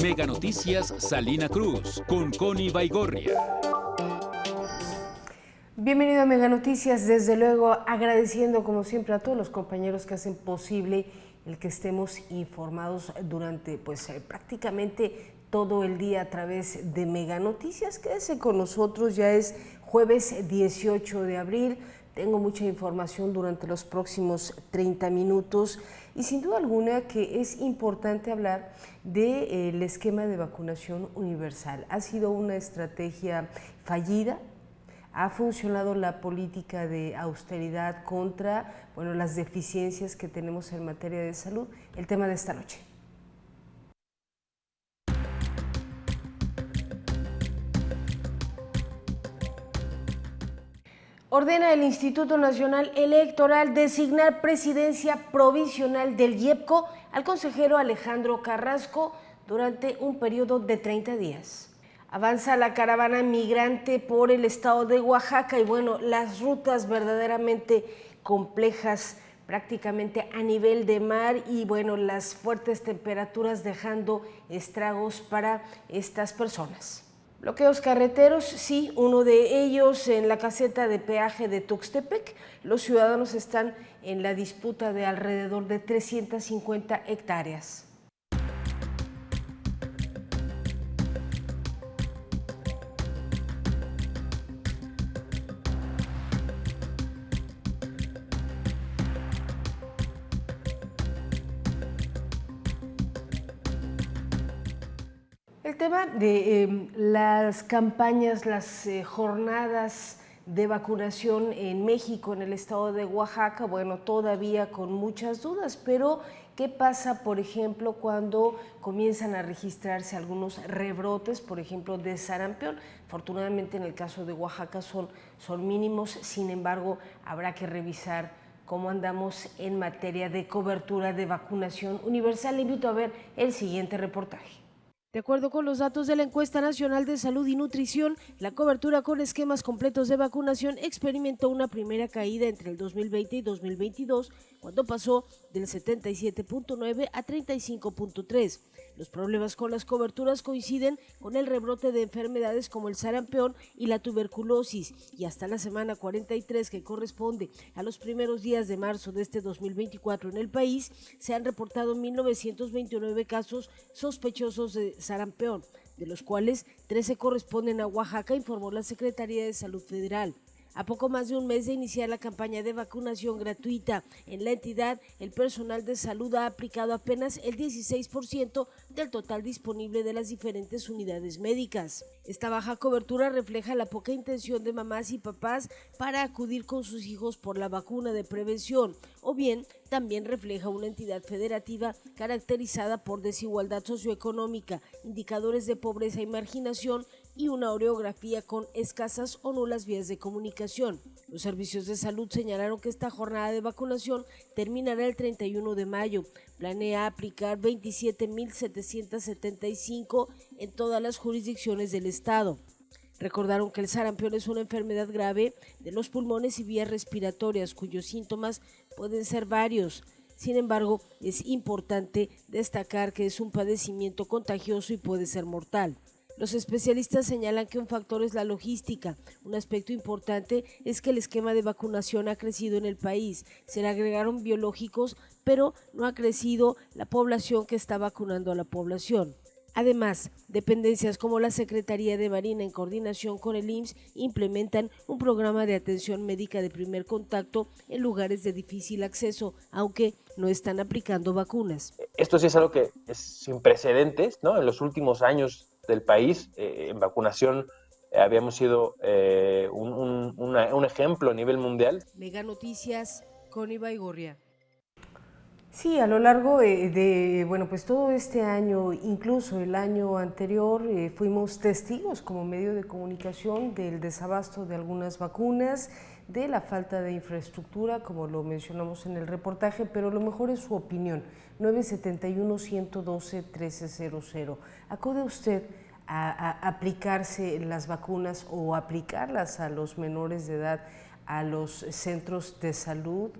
Mega Noticias Salina Cruz con Connie Baigorria. Bienvenido a Mega Noticias, desde luego agradeciendo como siempre a todos los compañeros que hacen posible el que estemos informados durante prácticamente todo el día a través de Mega Noticias. Quédese con nosotros, ya es jueves 18 de abril. Tengo mucha información durante los próximos 30 minutos y sin duda alguna que es importante hablar del esquema de vacunación universal. Ha sido una estrategia fallida. Ha funcionado la política de austeridad contra las deficiencias que tenemos en materia de salud. El tema de esta noche. Ordena el Instituto Nacional Electoral designar presidencia provisional del IEPCO al consejero Alejandro Carrasco durante un periodo de 30 días. Avanza la caravana migrante por el estado de Oaxaca y las rutas verdaderamente complejas prácticamente a nivel de mar y las fuertes temperaturas dejando estragos para estas personas. Bloqueos carreteros, sí, uno de ellos en la caseta de peaje de Tuxtepec. Los ciudadanos están en la disputa de alrededor de 350 hectáreas. El tema de las campañas, las jornadas de vacunación en México, en el estado de Oaxaca, todavía con muchas dudas, pero ¿qué pasa, por ejemplo, cuando comienzan a registrarse algunos rebrotes, por ejemplo, de sarampión? Afortunadamente en el caso de Oaxaca son mínimos, sin embargo, habrá que revisar cómo andamos en materia de cobertura de vacunación universal. Le invito a ver el siguiente reportaje. De acuerdo con los datos de la Encuesta Nacional de Salud y Nutrición, la cobertura con esquemas completos de vacunación experimentó una primera caída entre el 2020 y 2022, cuando pasó del 77.9 a 35.3. Los problemas con las coberturas coinciden con el rebrote de enfermedades como el sarampión y la tuberculosis, y hasta la semana 43, que corresponde a los primeros días de marzo de este 2024 en el país, se han reportado 1.929 casos sospechosos de sarampión, de los cuales 13 corresponden a Oaxaca, informó la Secretaría de Salud Federal. A poco más de un mes de iniciar la campaña de vacunación gratuita en la entidad, el personal de salud ha aplicado apenas el 16% del total disponible de las diferentes unidades médicas. Esta baja cobertura refleja la poca intención de mamás y papás para acudir con sus hijos por la vacuna de prevención, o bien también refleja una entidad federativa caracterizada por desigualdad socioeconómica, indicadores de pobreza y marginación y una orografía con escasas o nulas vías de comunicación. Los servicios de salud señalaron que esta jornada de vacunación terminará el 31 de mayo. Planea aplicar 27.775 en todas las jurisdicciones del estado. Recordaron que el sarampión es una enfermedad grave de los pulmones y vías respiratorias cuyos síntomas pueden ser varios. Sin embargo, es importante destacar que es un padecimiento contagioso y puede ser mortal. Los especialistas señalan que un factor es la logística. Un aspecto importante es que el esquema de vacunación ha crecido en el país. Se le agregaron biológicos, pero no ha crecido la población que está vacunando a la población. Además, dependencias como la Secretaría de Marina, en coordinación con el IMSS, implementan un programa de atención médica de primer contacto en lugares de difícil acceso, aunque no están aplicando vacunas. Esto sí es algo que es sin precedentes, ¿no? En los últimos años del país, en vacunación habíamos sido un ejemplo a nivel mundial. Mega Noticias, Connie Baigorria. Sí, a lo largo de todo este año, incluso el año anterior, fuimos testigos como medio de comunicación del desabasto de algunas vacunas, de la falta de infraestructura, como lo mencionamos en el reportaje, pero lo mejor es su opinión. 971-112-1300. ¿Acude usted a aplicarse las vacunas o aplicarlas a los menores de edad a los centros de salud?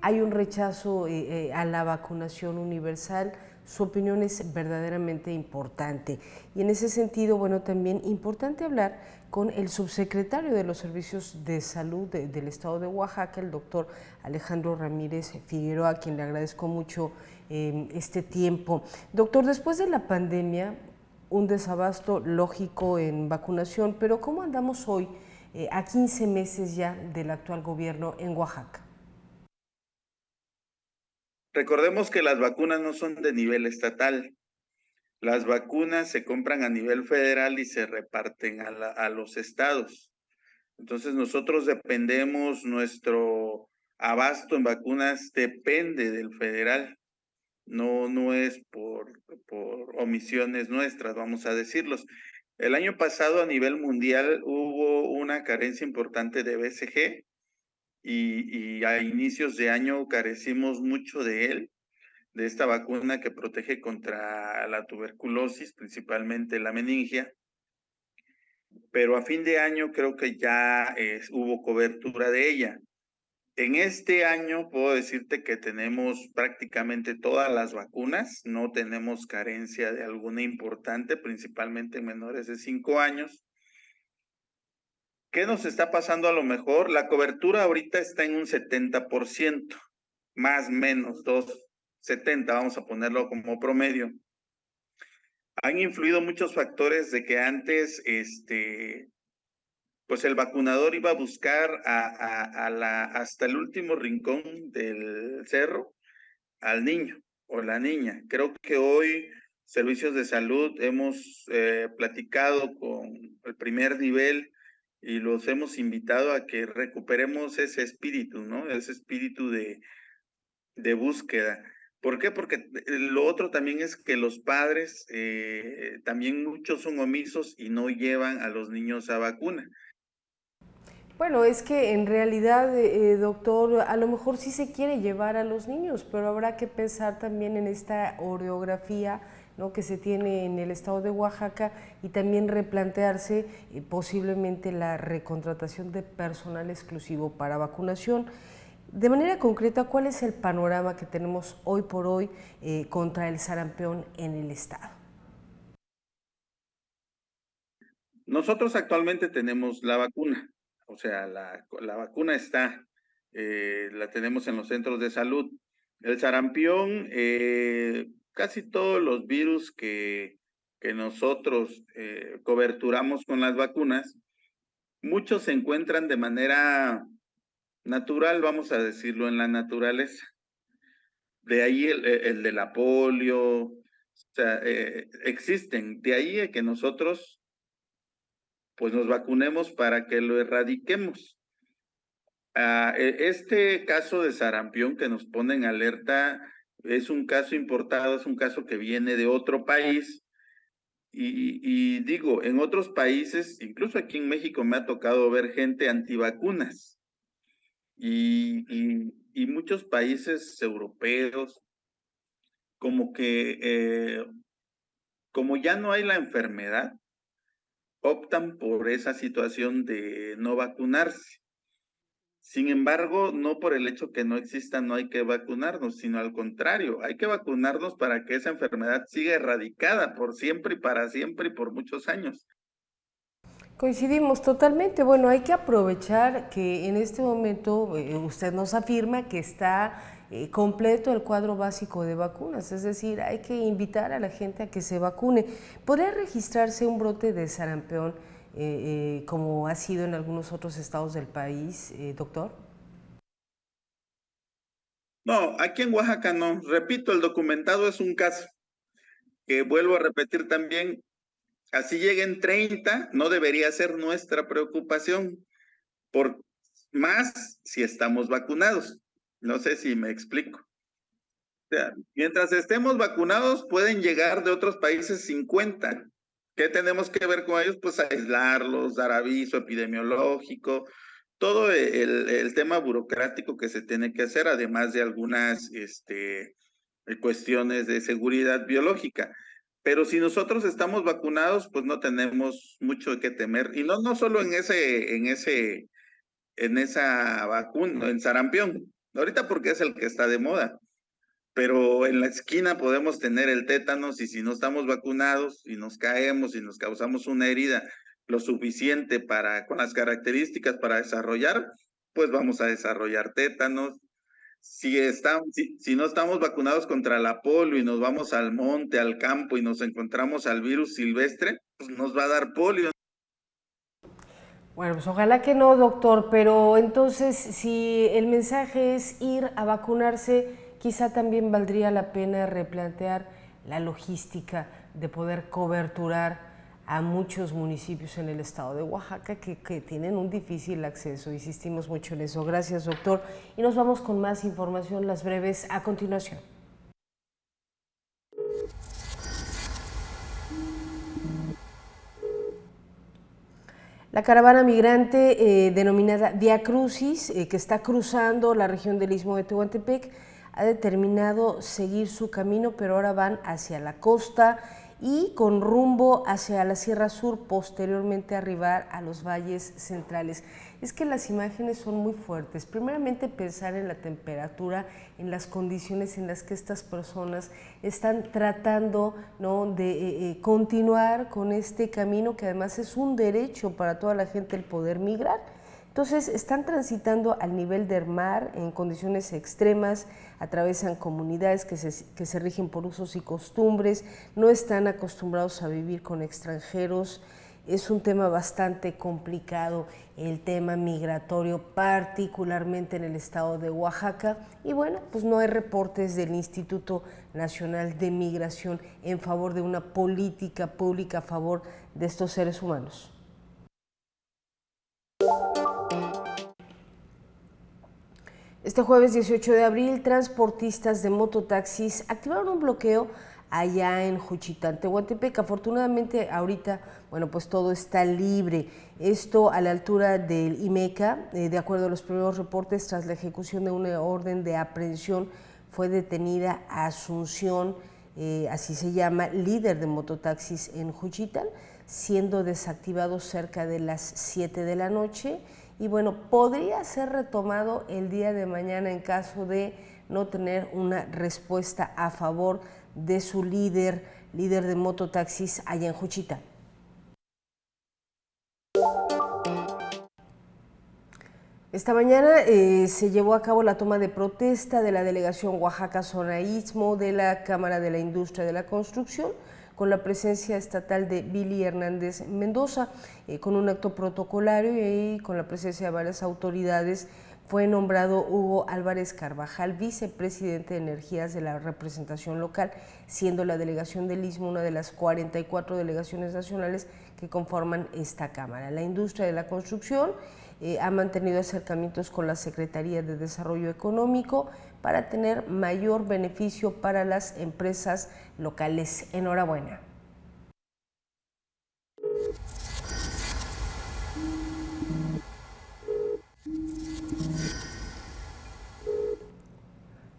hay un rechazo a la vacunación universal. Su opinión es verdaderamente importante. Y en ese sentido, bueno, también importante hablar con el subsecretario de los Servicios de Salud del Estado de Oaxaca, el doctor Alejandro Ramírez Figueroa, a quien le agradezco mucho este tiempo. Doctor, después de la pandemia, un desabasto lógico en vacunación, pero ¿cómo andamos hoy, a 15 meses ya del actual gobierno en Oaxaca? Recordemos que las vacunas no son de nivel estatal. Las vacunas se compran a nivel federal y se reparten a los estados. Entonces nosotros dependemos, nuestro abasto en vacunas depende del federal. No es por omisiones nuestras, vamos a decirlos. El año pasado a nivel mundial hubo una carencia importante de BCG y a inicios de año carecimos mucho de él, de esta vacuna que protege contra la tuberculosis, principalmente la meningia. Pero a fin de año creo que ya hubo cobertura de ella. En este año puedo decirte que tenemos prácticamente todas las vacunas, no tenemos carencia de alguna importante, principalmente en menores de 5 años. ¿Qué nos está pasando a lo mejor? La cobertura ahorita está en un 70%, más menos 2,70, vamos a ponerlo como promedio. Han influido muchos factores de que antes, pues el vacunador iba a buscar hasta el último rincón del cerro al niño o la niña. Creo que hoy servicios de salud hemos platicado con el primer nivel y los hemos invitado a que recuperemos ese espíritu, ¿no? Ese espíritu de búsqueda. ¿Por qué? Porque lo otro también es que los padres, también muchos son omisos y no llevan a los niños a vacuna. Bueno, es que en realidad, doctor, a lo mejor sí se quiere llevar a los niños, pero habrá que pensar también en esta orografía, ¿no?, que se tiene en el estado de Oaxaca, y también replantearse posiblemente la recontratación de personal exclusivo para vacunación. De manera concreta, ¿cuál es el panorama que tenemos hoy por hoy contra el sarampión en el estado? Nosotros actualmente tenemos la vacuna, o sea, la vacuna está, la tenemos en los centros de salud. El sarampión, casi todos los virus que nosotros coberturamos con las vacunas, muchos se encuentran de manera natural, vamos a decirlo, en la naturaleza. De ahí el de la polio, o sea, existen. De ahí que nosotros pues nos vacunemos para que lo erradiquemos. Este caso de sarampión que nos pone en alerta es un caso importado, es un caso que viene de otro país. Y digo, en otros países, incluso aquí en México me ha tocado ver gente antivacunas. Y muchos países europeos, como que, como ya no hay la enfermedad, optan por esa situación de no vacunarse. Sin embargo, no por el hecho que no exista no hay que vacunarnos, sino al contrario, hay que vacunarnos para que esa enfermedad siga erradicada por siempre y por muchos años. Coincidimos totalmente. Bueno, hay que aprovechar que en este momento usted nos afirma que está completo el cuadro básico de vacunas, es decir, hay que invitar a la gente a que se vacune. ¿Podría registrarse un brote de sarampión como ha sido en algunos otros estados del país, doctor? No, aquí en Oaxaca no. Repito, el documentado es un caso que vuelvo a repetir también. Así lleguen 30, no debería ser nuestra preocupación, por más si estamos vacunados. No sé si me explico. O sea, mientras estemos vacunados, pueden llegar de otros países 50. ¿Qué tenemos que ver con ellos? Pues aislarlos, dar aviso epidemiológico, todo el tema burocrático que se tiene que hacer, además de algunas cuestiones de seguridad biológica. Pero si nosotros estamos vacunados, pues no tenemos mucho que temer. Y no solo en esa vacuna, en sarampión. Ahorita porque es el que está de moda, pero en la esquina podemos tener el tétanos y si no estamos vacunados y nos caemos y nos causamos una herida lo suficiente con las características para desarrollar, pues vamos a desarrollar tétanos. Si no estamos vacunados contra la polio y nos vamos al monte, al campo y nos encontramos al virus silvestre, pues nos va a dar polio. Bueno, pues ojalá que no, doctor, pero entonces si el mensaje es ir a vacunarse, quizá también valdría la pena replantear la logística de poder coberturar a muchos municipios en el estado de Oaxaca que tienen un difícil acceso. Insistimos mucho en eso. Gracias, doctor. Y nos vamos con más información, las breves, a continuación. La caravana migrante denominada Vía Crucis, que está cruzando la región del Istmo de Tehuantepec, ha determinado seguir su camino, pero ahora van hacia la costa y con rumbo hacia la Sierra Sur, posteriormente arribar a los valles centrales. Es que las imágenes son muy fuertes. Primeramente pensar en la temperatura, en las condiciones en las que estas personas están tratando, ¿no?, de continuar con este camino, que además es un derecho para toda la gente el poder migrar. Entonces están transitando al nivel del mar en condiciones extremas, atravesan comunidades que se rigen por usos y costumbres, no están acostumbrados a vivir con extranjeros. Es un tema bastante complicado, el tema migratorio, particularmente en el estado de Oaxaca. Y bueno, pues no hay reportes del Instituto Nacional de Migración en favor de una política pública a favor de estos seres humanos. Este jueves 18 de abril, transportistas de mototaxis activaron un bloqueo allá en Juchitán, Tehuantepec. Afortunadamente ahorita, bueno, pues todo está libre. Esto a la altura del IMECA, de acuerdo a los primeros reportes, tras la ejecución de una orden de aprehensión, fue detenida Asunción, así se llama, líder de mototaxis en Juchitán, siendo desactivado cerca de las 7 de la noche. Y bueno, podría ser retomado el día de mañana en caso de no tener una respuesta a favor de su líder de mototaxis allá en Juchitán. Esta mañana se llevó a cabo la toma de protesta de la delegación Oaxaca Zona Istmo de la Cámara de la Industria de la Construcción, con la presencia estatal de Billy Hernández Mendoza, con un acto protocolario y con la presencia de varias autoridades. Fue nombrado Hugo Álvarez Carvajal, vicepresidente de Energías de la representación local, siendo la delegación del Istmo una de las 44 delegaciones nacionales que conforman esta Cámara. La industria de la construcción ha mantenido acercamientos con la Secretaría de Desarrollo Económico para tener mayor beneficio para las empresas locales. Enhorabuena.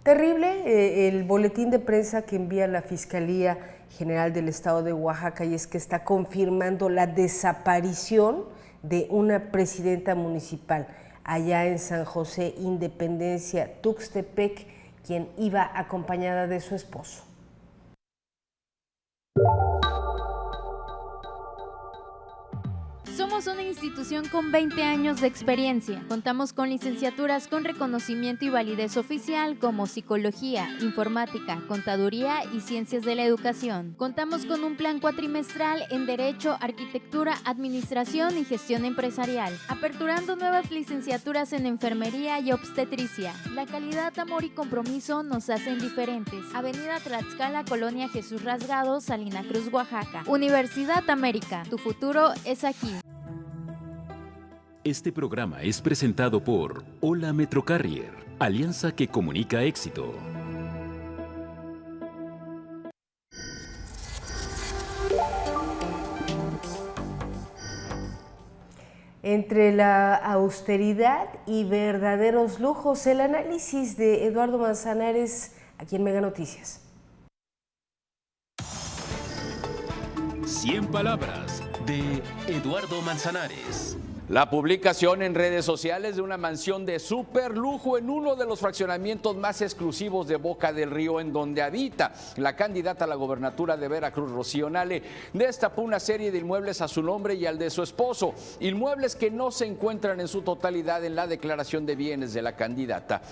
Terrible el boletín de prensa que envía la Fiscalía General del Estado de Oaxaca, y es que está confirmando la desaparición de una presidenta municipal allá en San José Independencia, Tuxtepec, quien iba acompañada de su esposo. Somos una institución con 20 años de experiencia. Contamos con licenciaturas con reconocimiento y validez oficial como Psicología, Informática, Contaduría y Ciencias de la Educación. Contamos con un plan cuatrimestral en Derecho, Arquitectura, Administración y Gestión Empresarial, aperturando nuevas licenciaturas en Enfermería y Obstetricia. La calidad, amor y compromiso nos hacen diferentes. Avenida Tlaxcala, Colonia Jesús Rasgado, Salina Cruz, Oaxaca. Universidad América, tu futuro es aquí. Este programa es presentado por Hola Metrocarrier, alianza que comunica éxito. Entre la austeridad y verdaderos lujos, el análisis de Eduardo Manzanares aquí en Mega Noticias. 100 palabras de Eduardo Manzanares. La publicación en redes sociales de una mansión de superlujo en uno de los fraccionamientos más exclusivos de Boca del Río, en donde habita la candidata a la gobernatura de Veracruz, Rocío Nale, destapó una serie de inmuebles a su nombre y al de su esposo, inmuebles que no se encuentran en su totalidad en la declaración de bienes de la candidata.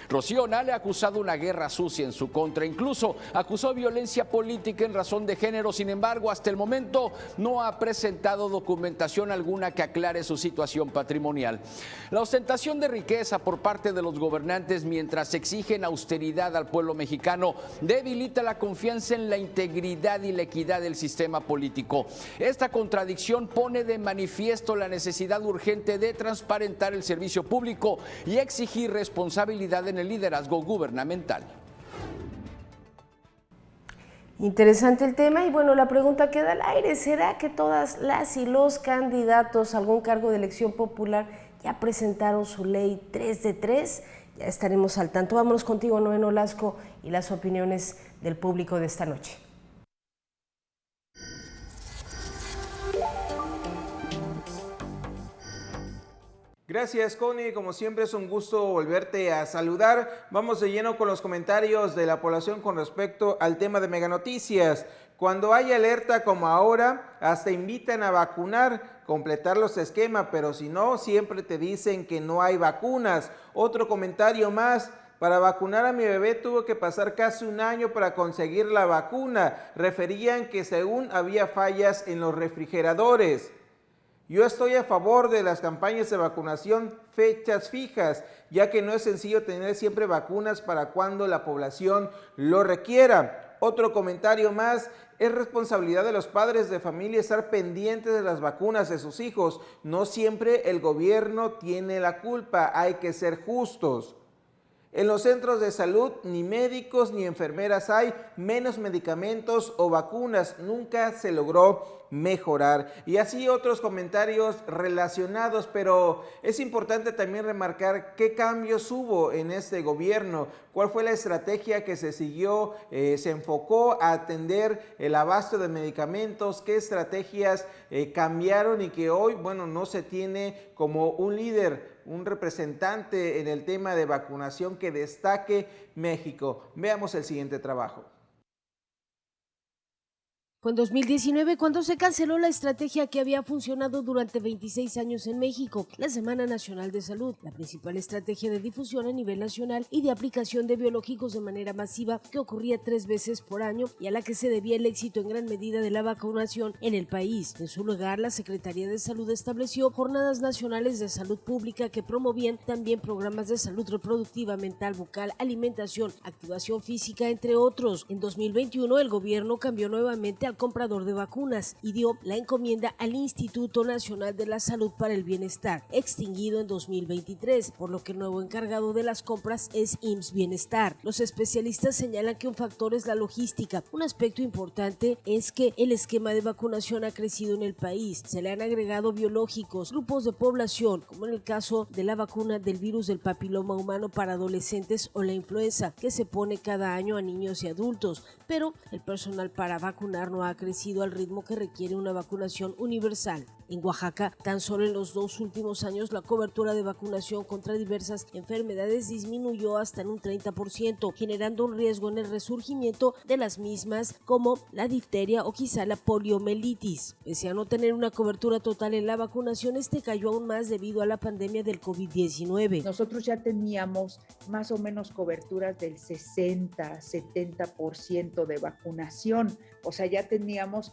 Rocío Nale ha acusado una guerra sucia en su contra, incluso acusó violencia política en razón de género. Sin embargo, hasta el momento no ha presentado documentación alguna que aclare su situación patrimonial. La ostentación de riqueza por parte de los gobernantes mientras exigen austeridad al pueblo mexicano debilita la confianza en la integridad y la equidad del sistema político. Esta contradicción pone de manifiesto la necesidad urgente de transparentar el servicio público y exigir responsabilidad en el liderazgo gubernamental. Interesante el tema y bueno, la pregunta queda al aire. ¿Será que todas las y los candidatos a algún cargo de elección popular ya presentaron su ley 3 de 3? Ya estaremos al tanto. Vámonos contigo, Noé Nolasco, y las opiniones del público de esta noche. Gracias, Connie, como siempre es un gusto volverte a saludar. Vamos de lleno con los comentarios de la población con respecto al tema de Meganoticias. Cuando hay alerta como ahora, hasta invitan a vacunar, completar los esquemas, pero si no, siempre te dicen que no hay vacunas. Otro comentario más. Para vacunar a mi bebé tuvo que pasar casi un año para conseguir la vacuna. Referían que según había fallas en los refrigeradores. Yo estoy a favor de las campañas de vacunación fechas fijas, ya que no es sencillo tener siempre vacunas para cuando la población lo requiera. Otro comentario más, es responsabilidad de los padres de familia estar pendientes de las vacunas de sus hijos. No siempre el gobierno tiene la culpa, hay que ser justos. En los centros de salud ni médicos ni enfermeras hay, menos medicamentos o vacunas, nunca se logró mejorar. Y así otros comentarios relacionados, pero es importante también remarcar qué cambios hubo en este gobierno, cuál fue la estrategia que se siguió, se enfocó a atender el abasto de medicamentos, qué estrategias cambiaron y que hoy, bueno, no se tiene como un líder, un representante en el tema de vacunación que destaque México. Veamos el siguiente trabajo. Fue en 2019 cuando se canceló la estrategia que había funcionado durante 26 años en México, la Semana Nacional de Salud, la principal estrategia de difusión a nivel nacional y de aplicación de biológicos de manera masiva que ocurría 3 veces por año y a la que se debía el éxito en gran medida de la vacunación en el país. En su lugar, la Secretaría de Salud estableció jornadas nacionales de salud pública que promovían también programas de salud reproductiva, mental, bucal, alimentación, activación física, entre otros. En 2021, el gobierno cambió nuevamente al comprador de vacunas y dio la encomienda al Instituto Nacional de la Salud para el Bienestar, extinguido en 2023, por lo que el nuevo encargado de las compras es IMSS Bienestar. Los especialistas señalan que un factor es la logística. Un aspecto importante es que el esquema de vacunación ha crecido en el país. Se le han agregado biológicos, grupos de población, como en el caso de la vacuna del virus del papiloma humano para adolescentes o la influenza, que se pone cada año a niños y adultos, pero el personal para vacunar no ha crecido al ritmo que requiere una vacunación universal. En Oaxaca, tan solo en los 2 últimos años, la cobertura de vacunación contra diversas enfermedades disminuyó hasta en un 30%, generando un riesgo en el resurgimiento de las mismas, como la difteria o quizá la poliomielitis. Pese a no tener una cobertura total en la vacunación, este cayó aún más debido a la pandemia del COVID-19. Nosotros ya teníamos más o menos coberturas del 60-70% de vacunación, o sea, ya teníamos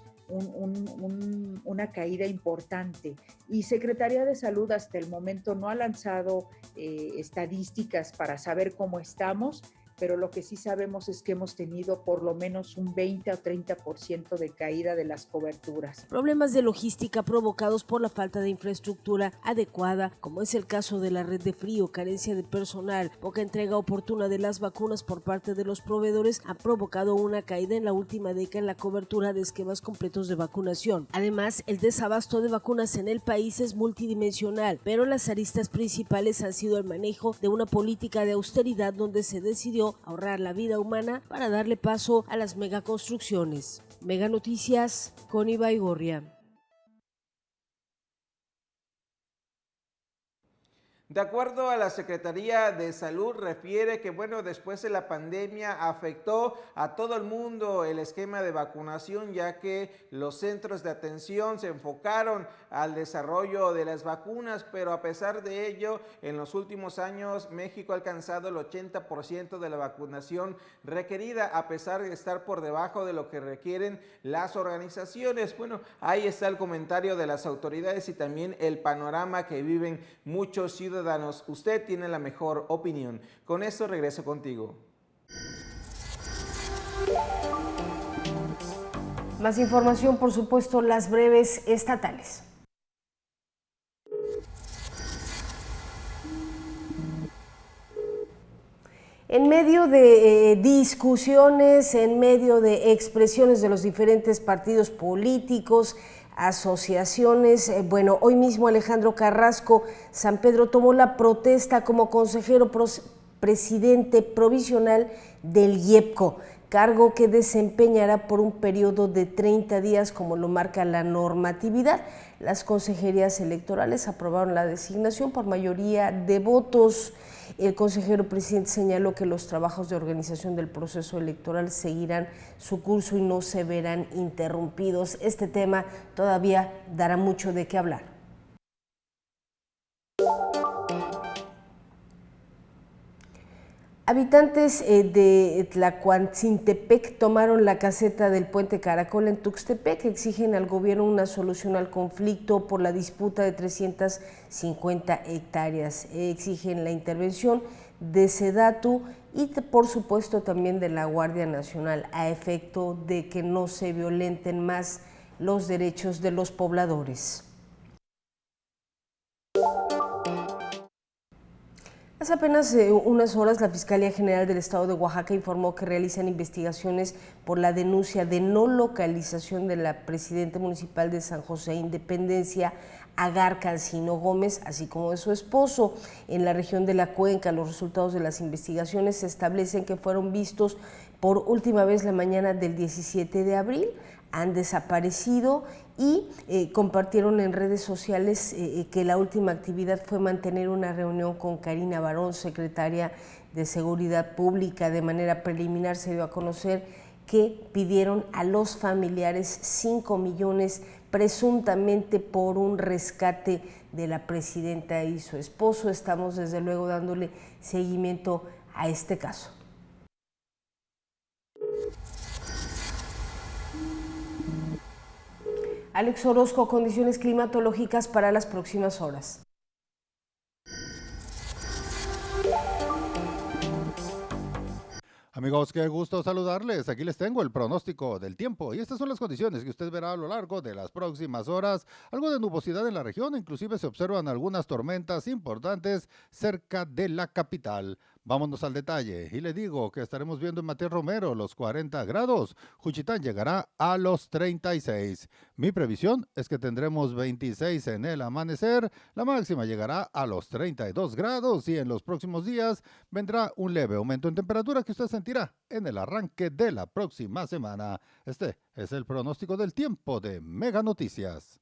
una caída importante y Secretaría de Salud hasta el momento no ha lanzado estadísticas para saber cómo estamos, pero lo que sí sabemos es que hemos tenido por lo menos un 20 o 30% de caída de las coberturas. Problemas de logística provocados por la falta de infraestructura adecuada, como es el caso de la red de frío, carencia de personal, poca entrega oportuna de las vacunas por parte de los proveedores, ha provocado una caída en la última década en la cobertura de esquemas completos de vacunación. Además, el desabasto de vacunas en el país es multidimensional, pero las aristas principales han sido el manejo de una política de austeridad donde se decidió ahorrar la vida humana para darle paso a las megaconstrucciones. Meganoticias con Ibai Gorria. De acuerdo a la Secretaría de Salud, refiere que, bueno, después de la pandemia afectó a todo el mundo el esquema de vacunación, ya que los centros de atención se enfocaron al desarrollo de las vacunas, pero a pesar de ello, en los últimos años México ha alcanzado el 80% de la vacunación requerida, a pesar de estar por debajo de lo que requieren las organizaciones. Bueno, ahí está el comentario de las autoridades y también el panorama que viven muchos ciudadanos. Usted tiene la mejor opinión. Con esto regreso contigo. Más información, por supuesto, las breves estatales. En medio de discusiones, en medio de expresiones de los diferentes partidos políticos, asociaciones, bueno, hoy mismo Alejandro Carrasco San Pedro tomó la protesta como consejero presidente provisional del IEPCO, cargo que desempeñará por un periodo de 30 días como lo marca la normatividad. Las consejerías electorales aprobaron la designación por mayoría de votos. El consejero presidente señaló que los trabajos de organización del proceso electoral seguirán su curso y no se verán interrumpidos. Este tema todavía dará mucho de qué hablar. Habitantes de Tlacuantzintepec tomaron la caseta del puente Caracol en Tuxtepec, exigen al gobierno una solución al conflicto por la disputa de 350 hectáreas, exigen la intervención de SEDATU y por supuesto también de la Guardia Nacional a efecto de que no se violenten más los derechos de los pobladores. Hace apenas unas horas, la Fiscalía General del Estado de Oaxaca informó que realizan investigaciones por la denuncia de no localización de la presidenta municipal de San José Independencia, Agar Cancino Gómez, así como de su esposo. En la región de la Cuenca, los resultados de las investigaciones establecen que fueron vistos por última vez la mañana del 17 de abril, han desaparecido y compartieron en redes sociales que la última actividad fue mantener una reunión con Karina Barón, secretaria de Seguridad Pública. De manera preliminar se dio a conocer que pidieron a los familiares 5 millones presuntamente por un rescate de la presidenta y su esposo. Estamos desde luego dándole seguimiento a este caso. Alex Orozco, condiciones climatológicas para las próximas horas. Amigos, qué gusto saludarles. Aquí les tengo el pronóstico del tiempo y estas son las condiciones que usted verá a lo largo de las próximas horas. Algo de nubosidad en la región, inclusive se observan algunas tormentas importantes cerca de la capital. Vámonos al detalle y le digo que estaremos viendo en Matías Romero los 40 grados, Juchitán llegará a los 36. Mi previsión es que tendremos 26 en el amanecer, la máxima llegará a los 32 grados y en los próximos días vendrá un leve aumento en temperatura que usted sentirá en el arranque de la próxima semana. Este es el pronóstico del tiempo de Mega Noticias.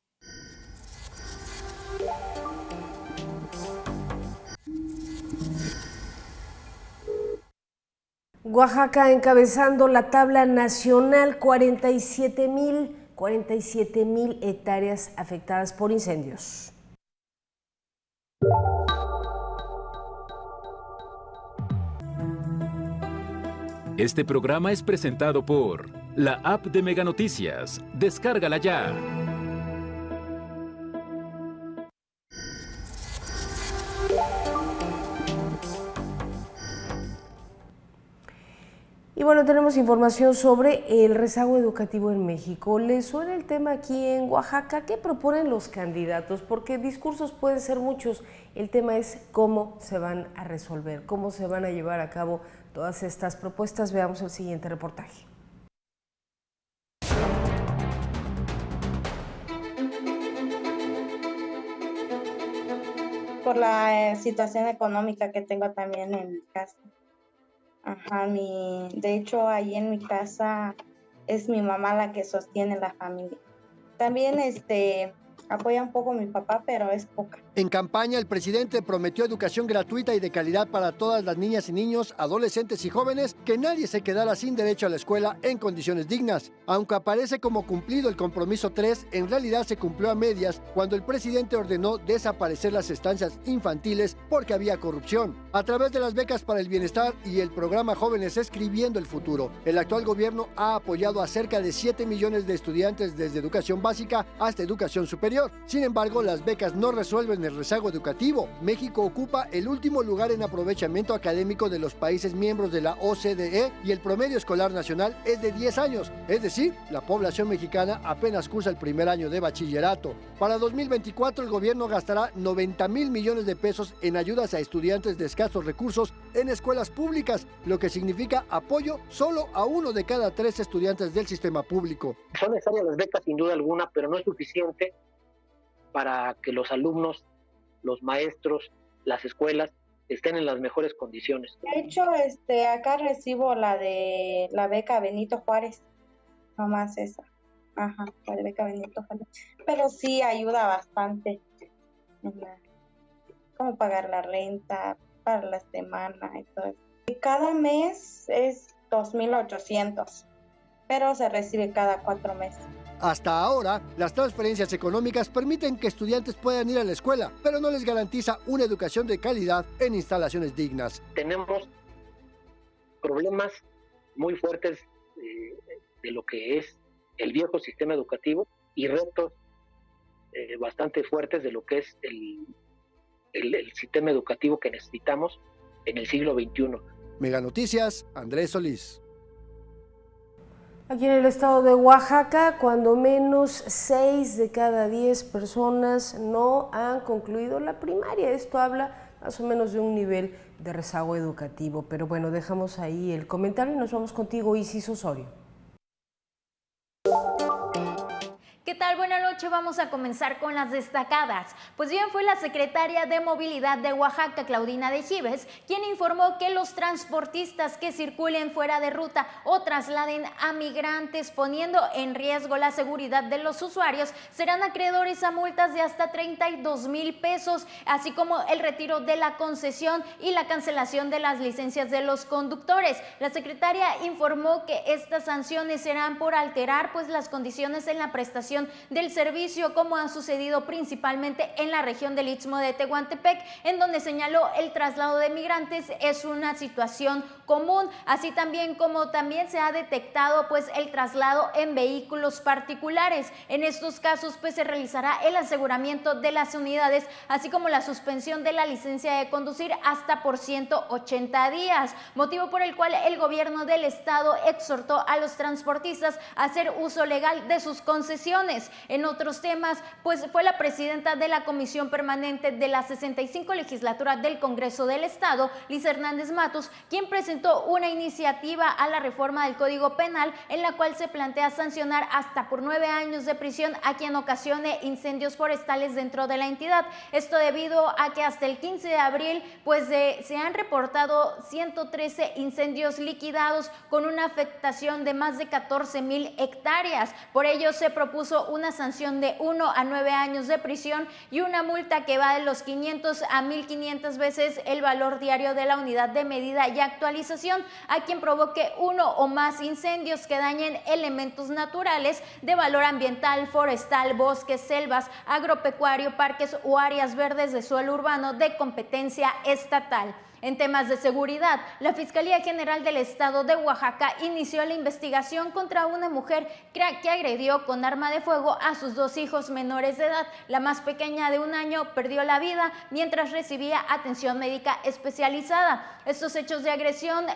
Oaxaca encabezando la tabla nacional, 47,000 hectáreas afectadas por incendios. Este programa es presentado por la app de Mega Noticias. Descárgala ya. Y bueno, tenemos información sobre el rezago educativo en México. ¿Les suena el tema aquí en Oaxaca? ¿Qué proponen los candidatos? Porque discursos pueden ser muchos. El tema es cómo se van a resolver, cómo se van a llevar a cabo todas estas propuestas. Veamos el siguiente reportaje. Por la situación económica que tengo también en mi casa. Ajá, de hecho, ahí en mi casa es mi mamá la que sostiene la familia. También apoya un poco a mi papá, pero es poca. En campaña, el presidente prometió educación gratuita y de calidad para todas las niñas y niños, adolescentes y jóvenes, que nadie se quedara sin derecho a la escuela en condiciones dignas. Aunque aparece como cumplido el compromiso 3, en realidad se cumplió a medias cuando el presidente ordenó desaparecer las estancias infantiles porque había corrupción. A través de las becas para el bienestar y el programa Jóvenes Escribiendo el Futuro, el actual gobierno ha apoyado a cerca de 7 millones de estudiantes desde educación básica hasta educación superior. Sin embargo, las becas no resuelven el rezago educativo. México ocupa el último lugar en aprovechamiento académico de los países miembros de la OCDE y el promedio escolar nacional es de 10 años. Es decir, la población mexicana apenas cursa el primer año de bachillerato. Para 2024, el gobierno gastará 90,000 millones de pesos en ayudas a estudiantes de escasos recursos en escuelas públicas, lo que significa apoyo solo a 1 de cada 3 estudiantes del sistema público. Son necesarias las becas sin duda alguna, pero no es suficiente para que los alumnos, los maestros, las escuelas estén en las mejores condiciones. De hecho, acá recibo la de la beca Benito Juárez, nomás esa. Ajá, la de beca Benito Juárez. Pero sí ayuda bastante. Cómo pagar la renta para la semana y todo eso. Cada mes es 2,800, pero se recibe cada 4 meses. Hasta ahora, las transferencias económicas permiten que estudiantes puedan ir a la escuela, pero no les garantiza una educación de calidad en instalaciones dignas. Tenemos problemas muy fuertes de lo que es el viejo sistema educativo y retos bastante fuertes de lo que es el sistema educativo que necesitamos en el siglo XXI. Mega Noticias, Andrés Solís. Aquí en el estado de Oaxaca, cuando menos 6 de cada 10 personas no han concluido la primaria. Esto habla más o menos de un nivel de rezago educativo. Pero bueno, dejamos ahí el comentario y nos vamos contigo, Isis Osorio. ¿Qué tal? Buenas noches, vamos a comenzar con las destacadas. Pues bien, fue la secretaria de Movilidad de Oaxaca, Claudina de Gives, quien informó que los transportistas que circulen fuera de ruta o trasladen a migrantes poniendo en riesgo la seguridad de los usuarios serán acreedores a multas de hasta 32,000 pesos, así como el retiro de la concesión y la cancelación de las licencias de los conductores. La secretaria informó que estas sanciones serán por alterar las condiciones en la prestación del servicio, como ha sucedido principalmente en la región del Istmo de Tehuantepec, en donde señaló el traslado de migrantes es una situación común, así también como se ha detectado el traslado en vehículos particulares. En estos casos se realizará el aseguramiento de las unidades, así como la suspensión de la licencia de conducir hasta por 180 días, motivo por el cual el gobierno del estado exhortó a los transportistas a hacer uso legal de sus concesiones. En otros temas, fue la presidenta de la Comisión Permanente de la 65 legislatura del Congreso del Estado, Liz Hernández Matus, quien presentó una iniciativa a la reforma del Código Penal en la cual se plantea sancionar hasta por 9 años de prisión a quien ocasione incendios forestales dentro de la entidad. Esto debido a que hasta el 15 de abril se han reportado 113 incendios liquidados con una afectación de más de 14,000 hectáreas. Por ello se propuso una sanción de 1 a 9 años de prisión y una multa que va de los 500 a 1,500 veces el valor diario de la unidad de medida y actualización a quien provoque uno o más incendios que dañen elementos naturales de valor ambiental, forestal, bosques, selvas, agropecuario, parques o áreas verdes de suelo urbano de competencia estatal. En temas de seguridad, la Fiscalía General del Estado de Oaxaca inició la investigación contra una mujer que agredió con arma de fuego a sus 2 hijos menores de edad. La más pequeña, de 1 año, perdió la vida mientras recibía atención médica especializada. Estos hechos de agresión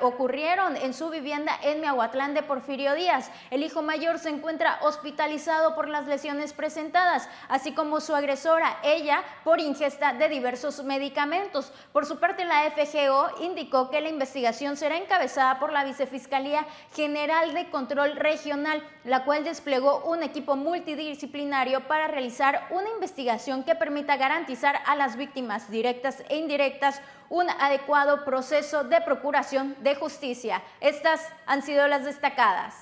ocurrieron en su vivienda en Miahuatlán de Porfirio Díaz. El hijo mayor se encuentra hospitalizado por las lesiones presentadas, así como su agresora, ella, por ingesta de diversos medicamentos. Por su parte, la FGO indicó que la investigación será encabezada por la Vicefiscalía General de Control Regional, la cual desplegó un equipo multidisciplinario para realizar una investigación que permita garantizar a las víctimas directas e indirectas un adecuado proceso de procuración de justicia. Estas han sido las destacadas.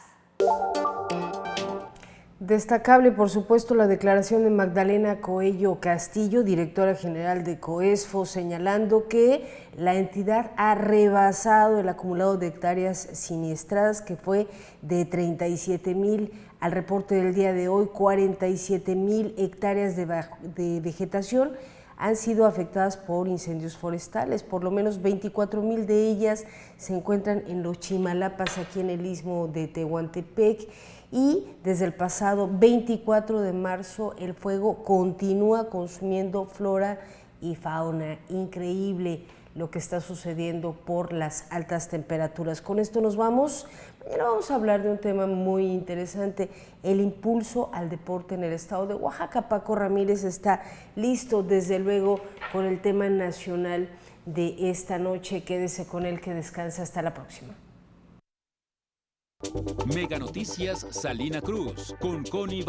Destacable, por supuesto, la declaración de Magdalena Coello Castillo, directora general de COESFO, señalando que la entidad ha rebasado el acumulado de hectáreas siniestradas, que fue de 37,000 al reporte del día de hoy. 47,000 hectáreas de vegetación han sido afectadas por incendios forestales. Por lo menos 24,000 de ellas se encuentran en los Chimalapas, aquí en el istmo de Tehuantepec. Y desde el pasado 24 de marzo el fuego continúa consumiendo flora y fauna. Increíble lo que está sucediendo por las altas temperaturas. Con esto nos vamos. Mañana vamos a hablar de un tema muy interesante, el impulso al deporte en el estado de Oaxaca. Paco Ramírez está listo, desde luego, con el tema nacional de esta noche. Quédese con él, que descanse. Hasta la próxima. Mega Noticias Salina Cruz con Connie